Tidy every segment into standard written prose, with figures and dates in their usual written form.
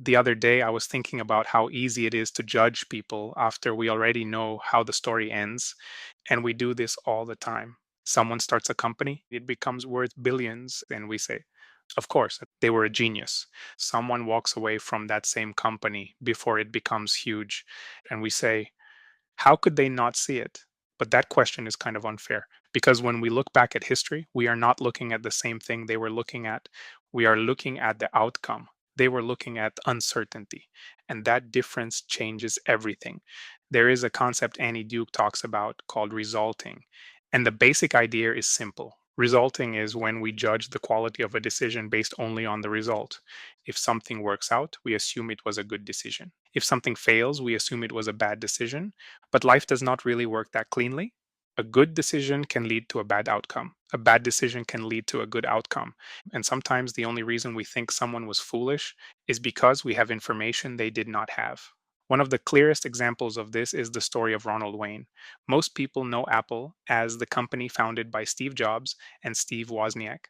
The other day, I was thinking about how easy it is to judge people after we already know how the story ends. And we do this all the time. Someone starts a company, it becomes worth billions, and we say, of course, they were a genius. Someone walks away from that same company before it becomes huge, and we say, how could they not see it? But that question is kind of unfair because when we look back at history, we are not looking at the same thing they were looking at. We are looking at the outcome. They were looking at uncertainty, and that difference changes everything. There is a concept Annie Duke talks about called resulting, and the basic idea is simple. Resulting is when we judge the quality of a decision based only on the result. If something works out, we assume it was a good decision. If something fails, we assume it was a bad decision, but life does not really work that cleanly. A good decision can lead to a bad outcome. A bad decision can lead to a good outcome. And sometimes the only reason we think someone was foolish is because we have information they did not have. One of the clearest examples of this is the story of Ronald Wayne. Most people know Apple as the company founded by Steve Jobs and Steve Wozniak.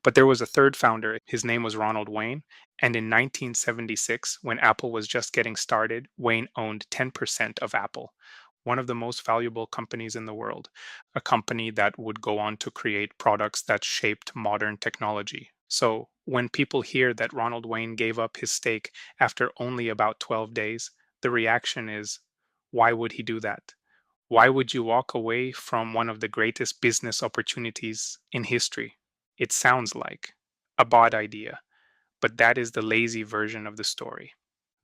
But there was a third founder. His name was Ronald Wayne. And in 1976, when Apple was just getting started, Wayne owned 10% of Apple, one of the most valuable companies in the world, a company that would go on to create products that shaped modern technology. So when people hear that Ronald Wayne gave up his stake after only about 12 days, the reaction is, why would he do that? Why would you walk away from one of the greatest business opportunities in history? It sounds like a bad idea, but that is the lazy version of the story.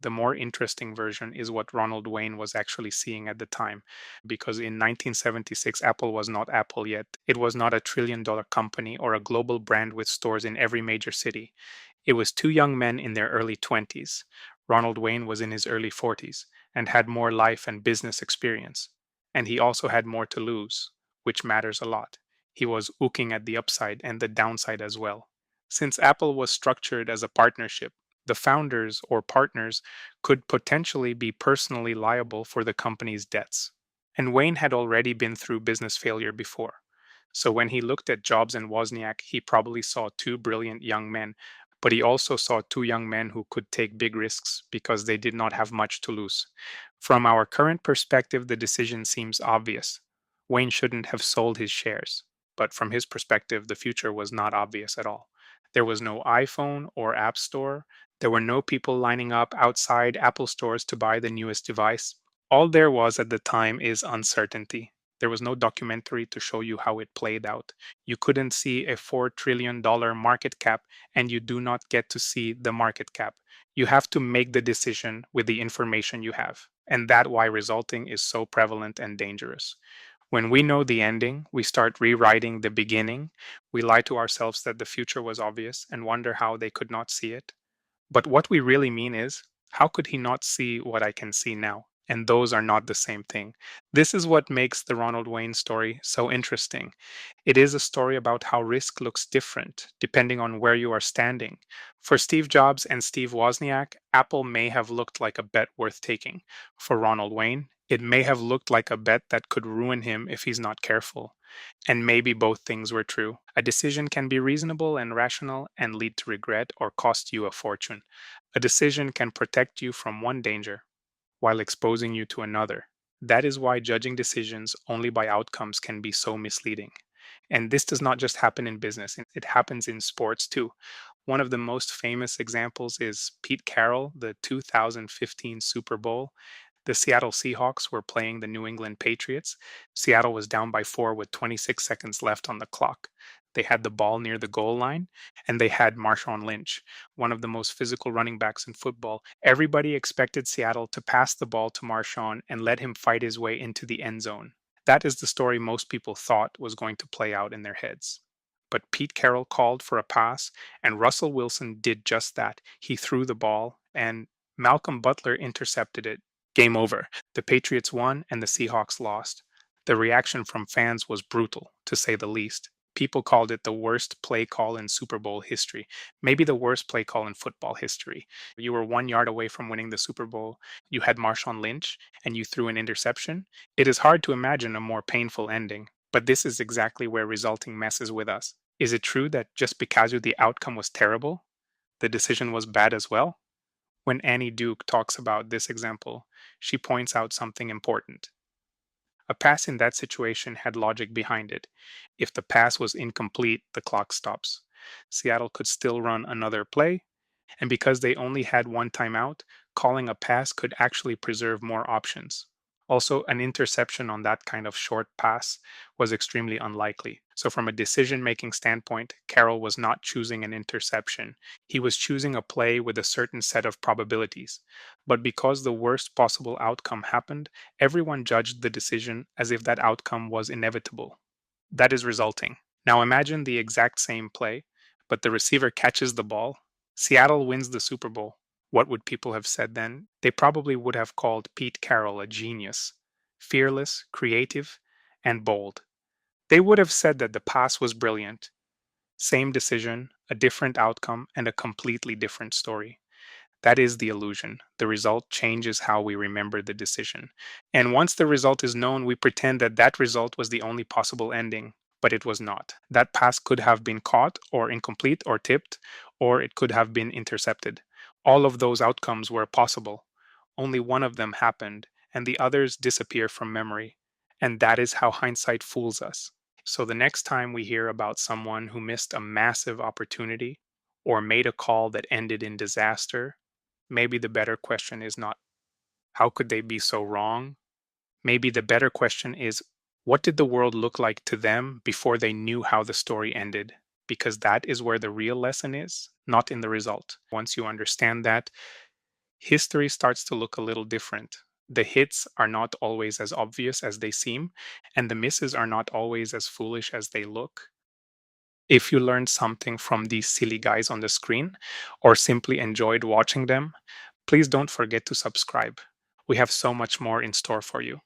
The more interesting version is what Ronald Wayne was actually seeing at the time, because in 1976, Apple was not Apple yet. It was not a $1 trillion company or a global brand with stores in every major city. It was two young men in their early 20s. Ronald Wayne was in his early 40s and had more life and business experience. And he also had more to lose, which matters a lot. He was looking at the upside and the downside as well. Since Apple was structured as a partnership, the founders or partners could potentially be personally liable for the company's debts. And Wayne had already been through business failure before. So when he looked at Jobs and Wozniak, he probably saw two brilliant young men, but he also saw two young men who could take big risks because they did not have much to lose. From our current perspective, the decision seems obvious. Wayne shouldn't have sold his shares, but from his perspective, the future was not obvious at all. There was no iPhone or App Store. There were no people lining up outside Apple stores to buy the newest device. All there was at the time is uncertainty. There was no documentary to show you how it played out. You couldn't see a $4 trillion market cap, and you do not get to see the market cap. You have to make the decision with the information you have. And that's why resulting is so prevalent and dangerous. When we know the ending, we start rewriting the beginning. We lie to ourselves that the future was obvious and wonder how they could not see it. But what we really mean is, how could he not see what I can see now? And those are not the same thing. This is what makes the Ronald Wayne story so interesting. It is a story about how risk looks different depending on where you are standing. For Steve Jobs and Steve Wozniak, Apple may have looked like a bet worth taking. For Ronald Wayne, it may have looked like a bet that could ruin him if he's not careful. And maybe both things were true. A decision can be reasonable and rational and lead to regret or cost you a fortune. A decision can protect you from one danger while exposing you to another. That is why judging decisions only by outcomes can be so misleading. And this does not just happen in business, it happens in sports too. One of the most famous examples is Pete Carroll, the 2015 Super Bowl. The Seattle Seahawks were playing the New England Patriots. Seattle was down by 4 with 26 seconds left on the clock. They had the ball near the goal line, and they had Marshawn Lynch, one of the most physical running backs in football. Everybody expected Seattle to pass the ball to Marshawn and let him fight his way into the end zone. That is the story most people thought was going to play out in their heads. But Pete Carroll called for a pass, and Russell Wilson did just that. He threw the ball, and Malcolm Butler intercepted it. Game over. The Patriots won and the Seahawks lost. The reaction from fans was brutal, to say the least. People called it the worst play call in Super Bowl history, maybe the worst play call in football history. You were 1 yard away from winning the Super Bowl. You had Marshawn Lynch, and you threw an interception. It is hard to imagine a more painful ending, but this is exactly where resulting messes with us. Is it true that just because the outcome was terrible, the decision was bad as well? When Annie Duke talks about this example, she points out something important. A pass in that situation had logic behind it. If the pass was incomplete, the clock stops. Seattle could still run another play, and because they only had one timeout, calling a pass could actually preserve more options. Also, an interception on that kind of short pass was extremely unlikely. So, from a decision making standpoint, Carroll was not choosing an interception. He was choosing a play with a certain set of probabilities. But because the worst possible outcome happened, everyone judged the decision as if that outcome was inevitable. That is resulting. Now imagine the exact same play, but the receiver catches the ball. Seattle wins the Super Bowl. What would people have said then? They probably would have called Pete Carroll a genius, fearless, creative, and bold. They would have said that the pass was brilliant. Same decision, a different outcome, and a completely different story. That is the illusion. The result changes how we remember the decision. And once the result is known, we pretend that that result was the only possible ending, but it was not. That pass could have been caught, or incomplete, or tipped, or it could have been intercepted. All of those outcomes were possible. Only one of them happened, and the others disappear from memory. And that is how hindsight fools us. So the next time we hear about someone who missed a massive opportunity or made a call that ended in disaster, maybe the better question is not, how could they be so wrong? Maybe the better question is, what did the world look like to them before they knew how the story ended? Because that is where the real lesson is, not in the result. Once you understand that, history starts to look a little different. The hits are not always as obvious as they seem, and the misses are not always as foolish as they look. If you learned something from these silly guys on the screen, or simply enjoyed watching them, please don't forget to subscribe. We have so much more in store for you.